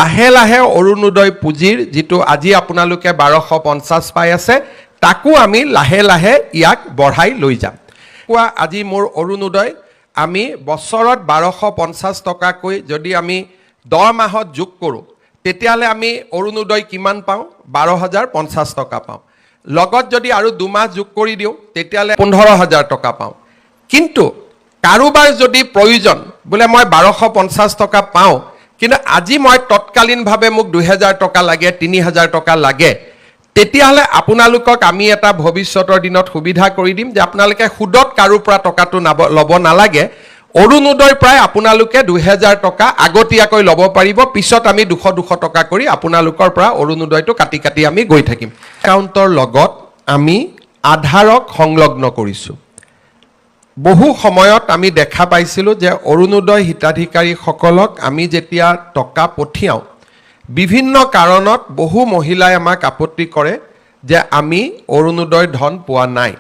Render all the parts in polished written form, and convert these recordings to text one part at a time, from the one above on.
লাহে লাহে অৰুণোদয় পুঁজিৰ যিটো আজি আপোনালোকে 1250 পাই আছে তাকো আমি লাহে লাহে ইয়াক বঢ়াই লৈ যাম। আজি মোৰ অৰুণোদয় আমি বছৰত 1250 টকাকৈ যদি আমি 10 মাহত যোগ কৰোঁ তেতিয়াহ'লে আমি অৰুণোদয় কিমান পাওঁ? 12,050 টকা পাওঁ। লগত যদি আৰু 2 মাহ যোগ কৰি দিওঁ তেতিয়াহ'লে 15,000 টকা পাওঁ। কিন্তু কাৰোবাৰ যদি প্ৰয়োজন বোলে মই 1250 টকা পাওঁ কিন্তু আজি মই তৎকালীনভাৱে মোক 2000 টকা লাগে, 3000 টকা লাগে, তেতিয়াহ'লে আপোনালোকক আমি এটা ভৱিষ্যতৰ দিনত সুবিধা কৰি দিম যে আপোনালোকে সুদত কাৰো পৰা টকাটো ল'ব নালাগে। অৰুণোদয়ৰ পৰাই আপোনালোকে 2000 টকা আগতীয়াকৈ ল'ব পাৰিব। পিছত আমি 200 টকা কৰি আপোনালোকৰ পৰা অৰুণোদয়টো কাটি কাটি আমি গৈ থাকিম। একাউণ্টৰ লগত আমি আধাৰক সংলগ্ন কৰিছোঁ। বহু সময়ত আমি দেখা পাইছিলোঁ যে অৰুণোদয় হিতাধিকাৰীসকলক আমি যেতিয়া টকা পঠিয়াওঁ বিভিন্ন কাৰণত বহু মহিলাই আমাক আপত্তি কৰে যে আমি অৰুণোদয় ধন পোৱা নাই।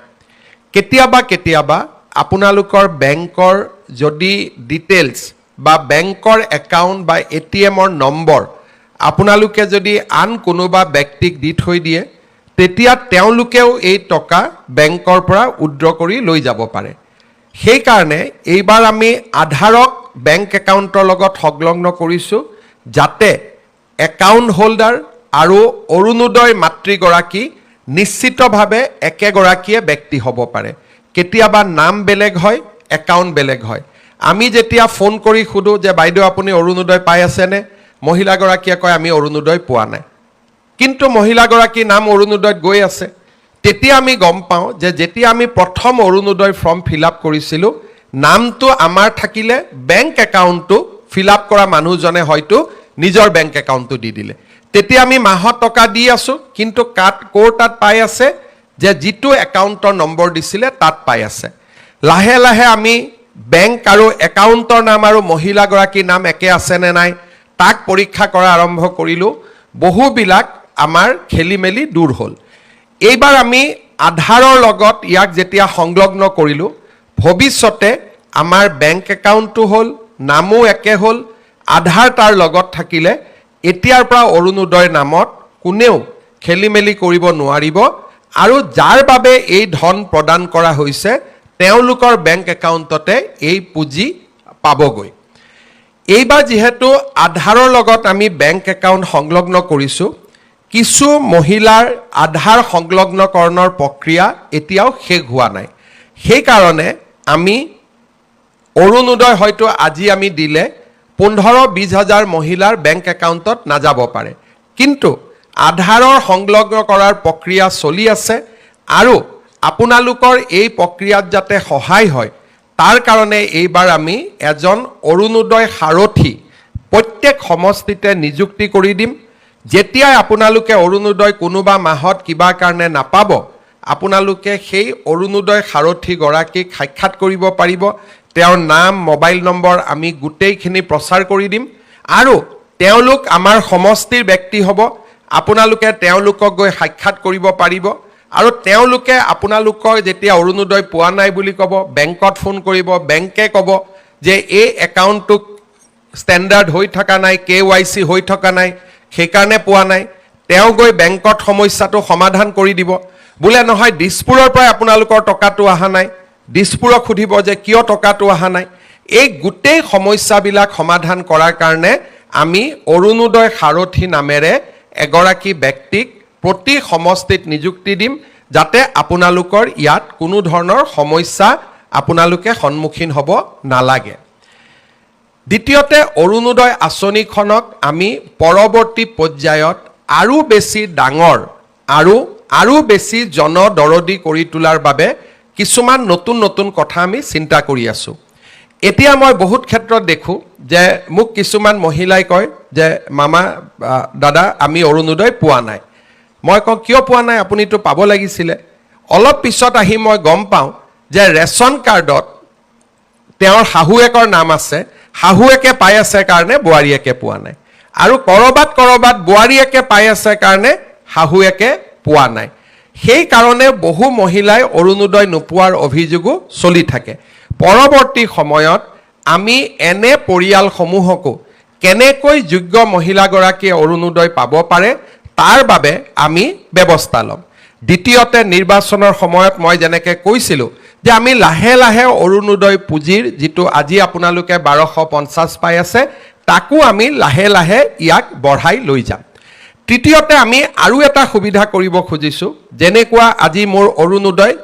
কেতিয়াবা আপোনালোকৰ বেংকৰ যদি ডিটেইলছ বা বেংকৰ একাউণ্ট বা ATMৰ নম্বৰ আপোনালোকে যদি আন কোনোবা ব্যক্তিক দি থৈ দিয়ে তেতিয়া তেওঁলোকেও এই টকা বেংকৰ পৰা উইথড্ৰ কৰি লৈ যাব পাৰে। সেইকাৰণে এইবাৰ আমি আধাৰক বেংক একাউণ্টৰ লগত সংলগ্ন কৰিছোঁ যাতে একাউণ্ট হোল্ডাৰ আৰু অৰুণোদয় মাতৃগৰাকী নিশ্চিতভাৱে একেগৰাকীয়ে ব্যক্তি হ'ব পাৰে। কেতিয়াবা নাম বেলেগ হয়, একাউণ্ট বেলেগ হয়। আমি যেতিয়া ফোন কৰি সোধোঁ যে বাইদেউ আপুনি অৰুণোদয় পাই আছেনে, মহিলাগৰাকীয়ে কয় আমি অৰুণোদয় পোৱা নাই, কিন্তু মহিলাগৰাকীৰ নাম অৰুণোদয়ত গৈ আছে। তেতিয়া আমি গম পাওঁ যে যেতিয়া আমি প্ৰথম অৰুণোদয় ফৰ্ম ফিল আপ কৰিছিলোঁ নামটো আমাৰ থাকিলে, বেংক একাউণ্টটো ফিল আপ কৰা মানুহজনে হয়তো নিজৰ বেংক একাউণ্টটো দি দিলে। তেতিয়া আমি মাহত টকা দি আছোঁ কিন্তু ক'ৰ তাত পাই আছে যে যিটো একাউণ্টৰ নম্বৰ দিছিলে তাত পাই আছে। লাহে লাহে আমি বেংক আৰু একাউণ্টৰ নাম আৰু মহিলাগৰাকীৰ নাম একে আছেনে নাই তাক পৰীক্ষা কৰা আৰম্ভ কৰিলোঁ। বহুবিলাক আমাৰ খেলি মেলি দূৰ হ'ল। এইবাৰ আমি আধাৰৰ লগত ইয়াক যেতিয়া সংলগ্ন কৰিলোঁ ভৱিষ্যতে আমাৰ বেংক একাউণ্টটো হ'ল, নামো একে হ'ল, আধাৰ তাৰ লগত থাকিলে এতিয়াৰ পৰা অৰুণোদয়ৰ নামত কোনেও খেলি মেলি কৰিব নোৱাৰিব আৰু যাৰ বাবে এই ধন প্ৰদান কৰা হৈছে তেওঁলোকৰ বেংক একাউণ্টতে এই পুঁজি পাবগৈ। এইবাৰ যিহেতু আধাৰৰ লগত আমি বেংক একাউণ্ট সংলগ্ন কৰিছোঁ, কিছু মহিলাৰ আধাৰ সংলগ্নকৰণৰ প্ৰক্ৰিয়া এতিয়াও শেষ হোৱা নাই। সেইকাৰণে আমি অৰুণোদয় হয়তো আজি আমি দিলে 15-20 হাজাৰ মহিলাৰ বেংক একাউণ্টত নাযাব পাৰে, কিন্তু আধাৰৰ সংলগ্ন কৰাৰ প্ৰক্ৰিয়া চলি আছে আৰু আপোনালোকৰ এই প্ৰক্ৰিয়াত যাতে সহায় হয় তাৰ কাৰণে এইবাৰ আমি এজন অৰুণোদয় সাৰথী প্ৰত্যেক সমষ্টিতে নিযুক্তি কৰি দিম। যেতিয়াই আপোনালোকে অৰুণোদয় কোনোবা মাহত কিবা কাৰণে নাপাব আপোনালোকে সেই অৰুণোদয় সাৰথীগৰাকীক সাক্ষাৎ কৰিব পাৰিব। তেওঁৰ নাম, মোবাইল নম্বৰ আমি গোটেইখিনি প্ৰচাৰ কৰি দিম আৰু তেওঁলোক আমাৰ সমষ্টিৰ ব্যক্তি হ'ব। আপোনালোকে তেওঁলোকক গৈ সাক্ষাৎ কৰিব পাৰিব আৰু তেওঁলোকে আপোনালোকৰ যেতিয়া অৰুণোদয় পোৱা নাই বুলি ক'ব বেংকত ফোন কৰিব, বেংকে ক'ব যে এই একাউণ্টটো ষ্টেণ্ডাৰ্ড হৈ থকা নাই, KYC হৈ থকা নাই, সেইকাৰণে পোৱা নাই। তেওঁ গৈ বেংকত সমস্যাটো সমাধান কৰি দিব। বোলে নহয় দিছপুৰৰ পৰাই আপোনালোকৰ টকাটো অহা নাই, দিছপুৰক সুধিব যে কিয় টকাটো অহা নাই। এই গোটেই সমস্যাবিলাক সমাধান কৰাৰ কাৰণে আমি অৰুণোদয় সাৰথী নামেৰে এগৰাকী ব্যক্তিক প্ৰতি সমষ্টিত নিযুক্তি দিম যাতে আপোনালোকৰ ইয়াত কোনো ধৰণৰ সমস্যা আপোনালোকে সন্মুখীন হ'ব নালাগে। দ্বিতীয়তে অৰুণোদয় আঁচনিখনক আমি পৰৱৰ্তী পৰ্যায়ত আৰু বেছি ডাঙৰ আৰু বেছি জনদৰদী কৰি তোলাৰ বাবে কিছুমান নতুন কথা আমি চিন্তা কৰি আছোঁ। এতিয়া মই বহুত ক্ষেত্ৰত দেখোঁ যে মোক কিছুমান মহিলাই কয় যে মামা দাদা আমি অৰুণোদয় পোৱা নাই। মই কওঁ কিয় পোৱা নাই, আপুনিতো পাব লাগিছিলে। অলপ পিছত আহি মই গম পাওঁ যে ৰেচন কাৰ্ডত তেওঁৰ শাহুৱেকৰ নাম আছে, শাহুৱেকে পাই আছে কাৰণে বোৱাৰীয়েকে পোৱা নাই, আৰু কৰবাত বোৱাৰীয়েকে পাই আছে কাৰণে শাহুৱেকে পোৱা নাই। সেইকাৰণে বহু মহিলাই অৰুণোদয় নোপোৱাৰ অভিযোগো চলি থাকে। পৰৱৰ্তী সময়ত আমি এনে পৰিয়ালসমূহকো কেনেকৈ যোগ্য মহিলাগৰাকীয়ে অৰুণোদয় পাব পাৰে তাৰ বাবে আমি ব্যৱস্থা ল'ম। দ্বিতীয়তে নিৰ্বাচনৰ সময়ত মই যেনেকৈ কৈছিলোঁ যে আমি লাহে লাহে অৰুণোদয় পুঁজিৰ যিটো আজি আপোনালোকে 1250 পাই আছে তাকো আমি লাহে লাহে ইয়াক বঢ়াই লৈ যাম। তৃতীয়তে আমি আৰু এটা সুবিধা কৰিব খুজিছোঁ, যেনেকুৱা আজি মোৰ অৰুণোদয়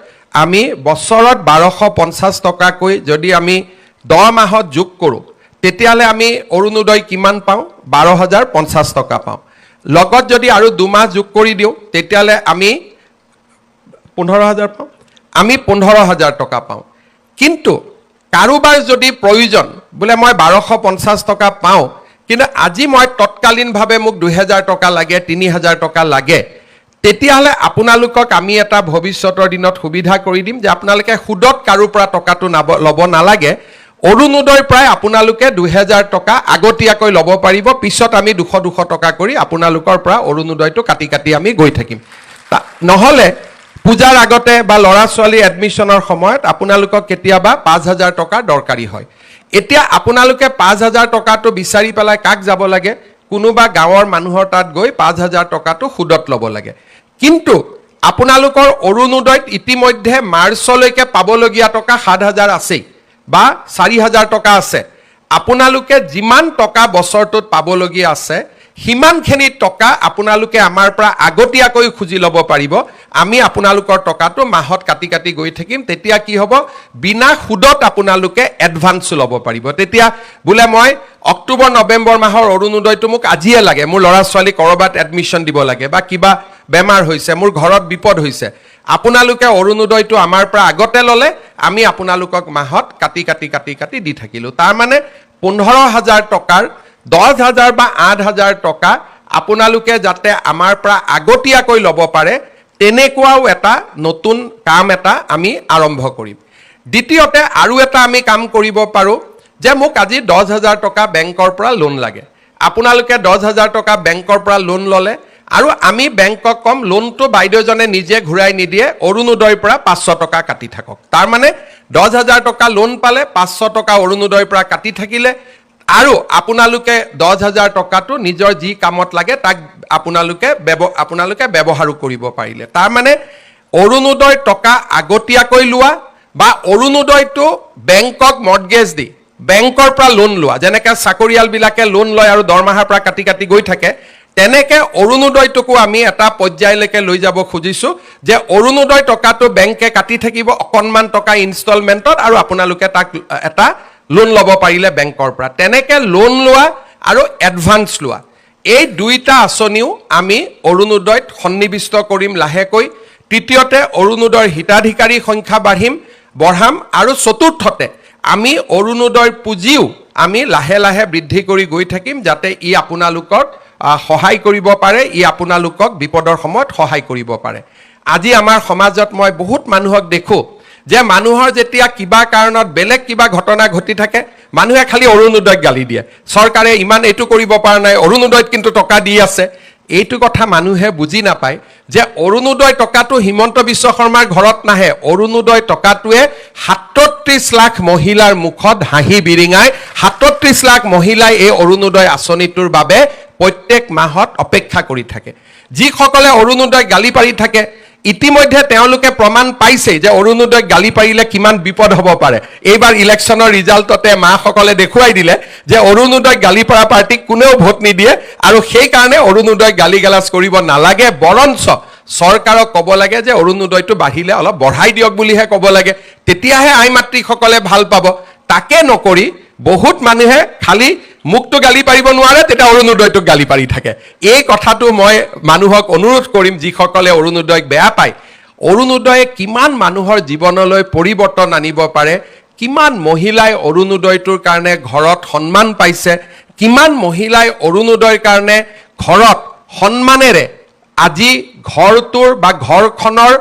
আমি বছৰত 1250 টকাকৈ যদি আমি 10 মাহত যোগ কৰোঁ তেতিয়াহ'লে আমি অৰুণোদয় কিমান পাওঁ? 12,050 টকা পাওঁ। লগত যদি আৰু 2 মাহ যোগ কৰি দিওঁ তেতিয়াহ'লে আমি 15,000 পাওঁ। আমি 15,000 টকা পাওঁ। কিন্তু কাৰোবাৰ যদি প্ৰয়োজন বোলে মই 1250 টকা পাওঁ কিন্তু আজি মই তৎকালীনভাৱে মোক 2,000 টকা লাগে, 3,000 টকা লাগে, তেতিয়াহ'লে আপোনালোকক আমি এটা ভৱিষ্যতৰ দিনত সুবিধা কৰি দিম যে আপোনালোকে সুদত কাৰো পৰা টকাটো ল'ব নালাগে। অৰুণোদয়ৰ পৰাই আপোনালোকে 2,000 টকা আগতীয়াকৈ ল'ব পাৰিব। পিছত আমি 200 টকা কৰি আপোনালোকৰ পৰা অৰুণোদয়টো কাটি কাটি আমি গৈ থাকিম। নহ'লে পূজাৰ আগতে বা ল'ৰা ছোৱালী এডমিশ্যনৰ সময়ত আপোনালোকক কেতিয়াবা 5,000 টকাৰ দৰকাৰী হয়। এতিয়া আপোনালোকে 5,000 টকাটো বিচাৰি পেলাই কাক যাব লাগে? কোনোবা গাঁৱৰ মানুহৰ তাত গৈ 5,000 টকাটো সুদত ল'ব লাগে। কিন্তু আপোনালোকৰ অৰুণোদয়ত ইতিমধ্যে মাৰ্চলৈকে পাবলগীয়া টকা 7,000 আছেই বা 4,000 টকা আছে। আপোনালোকে যিমান টকা বছৰটোত পাবলগীয়া আছে সিমানখিনি টকা আপোনালোকে আমাৰ পৰা আগতীয়াকৈ খুজি ল'ব পাৰিব। আমি আপোনালোকৰ টকাটো মাহত কাটি কাটি গৈ থাকিম। তেতিয়া কি হ'ব? বিনা সুদত আপোনালোকে এডভান্স ল'ব পাৰিব। তেতিয়া বোলে মই অক্টোবৰ নৱেম্বৰ মাহৰ অৰুণোদয়টো মোক আজিয়ে লাগে, মোৰ ল'ৰা ছোৱালী ক'ৰবাত এডমিশ্যন দিব লাগে বা কিবা বেমাৰ হৈছে, মোৰ ঘৰত বিপদ হৈছে, আপোনালোকে অৰুণোদয়টো আমাৰ পৰা আগতে ল'লে আমি আপোনালোকক মাহত কাটি কাটি কাটি কাটি দি থাকিলোঁ। তাৰমানে 15,000 টকাৰ 10,000 বা 8,000 টকা আপোনালোকে যাতে আমাৰ পৰা আগতীয়াকৈ ল'ব পাৰে তেনেকুৱাও এটা নতুন কাম এটা আমি আৰম্ভ কৰিম। দ্বিতীয়তে আৰু এটা আমি কাম কৰিব পাৰোঁ যে মোক আজি 10,000 টকা বেংকৰ পৰা লোন লাগে। আপোনালোকে 10,000 টকা বেংকৰ পৰা লোন ল'লে আৰু আমি বেংকক কম লোনটো বাইদেউজনে নিজে ঘূৰাই নিদিয়ে, অৰুণোদয়ৰ পৰা 500 টকা কাটি থাকক। তাৰমানে 10,000 টকা লোন পালে 500 টকা অৰুণোদয়ৰ পৰা কাটি থাকিলে আৰু আপোনালোকে 10,000 টকাটো নিজৰ যি কামত লাগে তাক আপোনালোকে ব্যৱহাৰো কৰিব পাৰিলে। তাৰমানে অৰুণোদয় টকা আগতীয়াকৈ লোৱা বা অৰুণোদয়টো বেংকক মৰ্টগেজ দি বেংকৰ পৰা লোন লোৱা, যেনেকৈ চাকৰিয়ালবিলাকে লোন লয় আৰু দৰমহাৰ পৰা কাটি কাটি গৈ থাকে, তেনেকৈ অৰুণোদয়টোকো আমি এটা পৰ্যায়লৈকে লৈ যাব খুজিছোঁ যে অৰুণোদয় টকাটো বেংকে কাটি থাকিব অকণমান টকা ইনষ্টলমেণ্টত আৰু আপোনালোকে তাক এটা লোন ল'ব পাৰিলে বেংকৰ পৰা। তেনেকৈ লোন লোৱা আৰু এডভান্স লোৱা, এই দুইটা আঁচনিও আমি অৰুণোদয়ত সন্নিৱিষ্ট কৰিম লাহেকৈ। তৃতীয়তে অৰুণোদয়ৰ হিতাধিকাৰী সংখ্যা বঢ়াম আৰু চতুৰ্থতে আমি অৰুণোদয়ৰ পুঁজিও আমি লাহে লাহে বৃদ্ধি কৰি গৈ থাকিম যাতে ই আপোনালোকক সহায় কৰিব পাৰে, ই আপোনালোকক বিপদৰ সময়ত সহায় কৰিব পাৰে। আজি আমাৰ সমাজত মই বহুত মানুহক দেখোঁ যে মানুহৰ যেতিয়া কিবা কাৰণত বেলেগ কিবা ঘটনা ঘটি থাকে মানুহে খালি অৰুণোদয়ক গালি দিয়ে, চৰকাৰে ইমান এইটো কৰিব পৰা নাই, অৰুণোদয়ত কিন্তু টকা দি আছে। এইটো কথা মানুহে বুজি নাপায় যে অৰুণোদয় টকাটো হিমন্ত বিশ্ব শৰ্মাৰ ঘৰত নাহে। অৰুণোদয় টকাটোৱে 37 লাখ মহিলাৰ মুখত হাঁহি বিৰিঙাই 37 লাখ মহিলাই এই অৰুণোদয় আঁচনিটোৰ বাবে প্ৰত্যেক মাহত অপেক্ষা কৰি থাকে। যিসকলে অৰুণোদয় গালি পাৰি থাকে ইতিমধ্যে তেওঁলোকে প্ৰমাণ পাইছে যে অৰুণোদয়ক গালি পাৰিলে কিমান বিপদ হ'ব পাৰে। এইবাৰ ইলেকশ্যনৰ ৰিজাল্টতে মাসকলে দেখুৱাই দিলে যে অৰুণোদয়ক গালি পৰা পাৰ্টিক কোনেও ভোট নিদিয়ে আৰু সেইকাৰণে অৰুণোদয়ক গালি গালাজ কৰিব নালাগে, বৰঞ্চ চৰকাৰক ক'ব লাগে যে অৰুণোদয়টো বাঢ়িলে অলপ বঢ়াই দিয়ক বুলিহে ক'ব লাগে, তেতিয়াহে আই মাতৃসকলে ভাল পাব। তাকে নকৰি বহুত মানুহে খালি মুখটো গালি পাৰিব নোৱাৰে, তেতিয়া অৰুণোদয়টোক গালি পাৰি থাকে। এই কথাটো মই মানুহক অনুৰোধ কৰিম যিসকলে অৰুণোদয়ক বেয়া পায়, অৰুণোদয়ে কিমান মানুহৰ জীৱনলৈ পৰিৱৰ্তন আনিব পাৰে, কিমান মহিলাই অৰুণোদয়টোৰ কাৰণে ঘৰত সন্মান পাইছে, কিমান মহিলাই অৰুণোদয়ৰ কাৰণে ঘৰত সন্মানেৰে আজি ঘৰটোৰ বা ঘৰখনৰ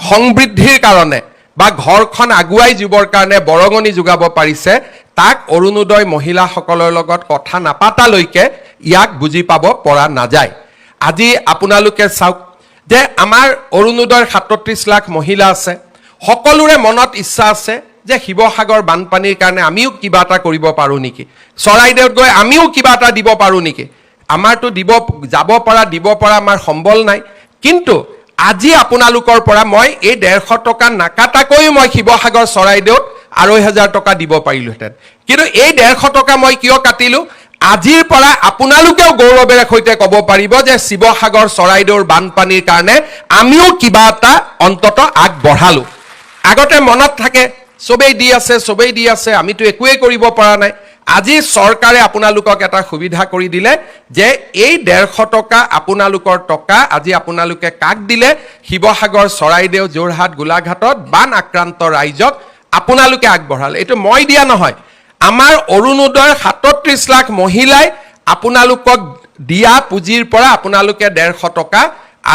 সমৃদ্ধিৰ কাৰণে বা ঘৰখন আগুৱাই যাবৰ কাৰণে বৰঙণি যোগাব পাৰিছে, তাক অৰুণোদয় মহিলাসকলৰ লগত কথা নাপাতালৈকে ইয়াক বুজি পাব পৰা নাযায়। আজি আপোনালোকে চাওক যে আমাৰ অৰুণোদয়ৰ 37 লাখ মহিলা আছে, সকলোৰে মনত ইচ্ছা আছে যে শিৱসাগৰ বানপানীৰ কাৰণে আমিও কিবা এটা কৰিব পাৰোঁ নেকি, চৰাইদেউত গৈ আমিও কিবা এটা দিব পাৰোঁ নেকি। আমাৰতো যাব পৰা আমাৰ সম্বল নাই। কিন্তু আজি আপোনালোকৰ পৰা মই এই 150 টকা নাকাটাকৈও মই শিৱসাগৰ চৰাইদেউত 2,500 টকা দিব পাৰিলোহেঁতেন। কিন্তু এই 150 টকা মই কিয় কাটিলোঁ, আজিৰ পৰা আপোনালোকেও গৌৰৱেৰে সৈতে ক'ব পাৰিব যে শিৱসাগৰ চৰাইদেউৰ বানপানীৰ কাৰণে আমিও কিবা এটা অন্তত আগবঢ়ালোঁ। আগতে মনত থাকে চবেই দি আছে আমিতো একোৱেই কৰিব পৰা নাই। আজি চৰকাৰে আপোনালোকক এটা সুবিধা কৰি দিলে যে এই 150 টকা আপোনালোকৰ টকা আজি আপোনালোকে কাক দিলে, শিৱসাগৰ চৰাইদেউ যোৰহাট গোলাঘাটত বান আক্ৰান্ত ৰাইজক আপোনালোকে আগবঢ়ালে। এইটো মই দিয়া নহয়, আমাৰ অৰুণোদয়ৰ 37 লাখ মহিলাই আপোনালোকক দিয়া পুঁজিৰ পৰা আপোনালোকে 150 টকা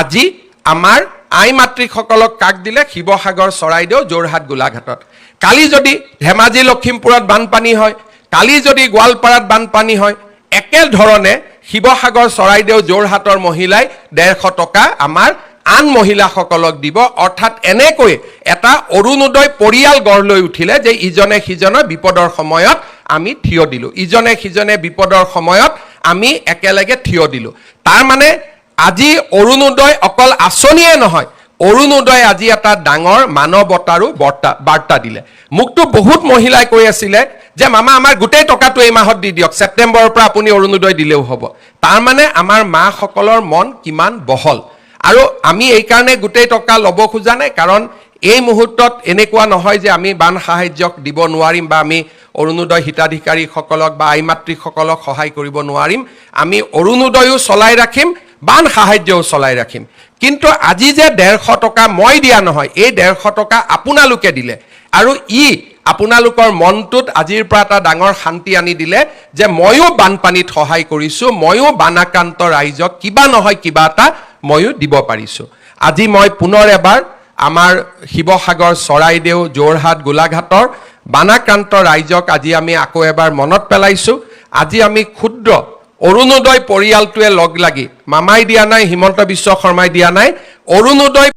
আজি আমাৰ আই মাতৃসকলক কাক দিলে, শিৱসাগৰ চৰাইদেউ যোৰহাট গোলাঘাটত। কালি যদি ধেমাজি লখিমপুৰত বানপানী হয়, কালি যদি গোৱালপাৰাত বানপানী হয়, একেধৰণে শিৱসাগৰ চৰাইদেউ যোৰহাটৰ মহিলাই 150 টকা আমাৰ আন মহিলাসকলক দিব। অৰ্থাৎ এনেকৈ এটা অৰুণোদয় পৰিয়াল গঢ় লৈ উঠিলে যে ইজনে সিজনৰ বিপদৰ সময়ত আমি থিয় দিলোঁ, ইজনে সিজনে বিপদৰ সময়ত আমি একেলগে থিয় দিলোঁ। তাৰ মানে আজি অৰুণোদয় অকল আঁচনিয়ে নহয়, অৰুণোদয় আজি এটা ডাঙৰ মানৱতাৰো বাৰ্তা দিলে। মোকতো বহুত মহিলাই কৈ আছিলে যে মামা আমাৰ গোটেই টকাটো এই মাহত দি দিয়ক, ছেপ্টেম্বৰৰ পৰা আপুনি অৰুণোদয় দিলেও হ'ব। তাৰ মানে আমাৰ মাসকলৰ মন কিমান বহল। আৰু আমি এইকাৰণে গোটেই টকা ল'ব খোজা নাই, কাৰণ এই মুহূৰ্তত এনেকুৱা নহয় যে আমি বান সাহায্যক দিব নোৱাৰিম বা আমি অৰুণোদয় হিতাধিকাৰীসকলক বা আই মাতৃসকলক সহায় কৰিব নোৱাৰিম। আমি অৰুণোদয়ো চলাই ৰাখিম, বান সাহায্যও চলাই ৰাখিম। কিন্তু আজি যে 150 টকা মই দিয়া নহয়, এই 150 টকা আপোনালোকে দিলে আৰু আপোনালোকৰ মনটোত আজিৰ পৰা এটা ডাঙৰ শান্তি আনি দিলে যে ময়ো বানপানীত সহায় কৰিছোঁ, ময়ো বানাক্ৰান্ত ৰাইজক কিবা নহয় কিবা এটা ময়ো দিব পাৰিছোঁ। আজি মই পুনৰ এবাৰ আমাৰ শিৱসাগৰ চৰাইদেউ যোৰহাট গোলাঘাটৰ বানাক্ৰান্ত ৰাইজক আজি আমি আকৌ এবাৰ মনত পেলাইছোঁ। আজি আমি ক্ষুদ্ৰ অৰুণোদয় পৰিয়ালটোৱে লগ লাগি, মামাই দিয়া নাই, হিমন্ত বিশ্ব শৰ্মাই দিয়া নাই, অৰুণোদয়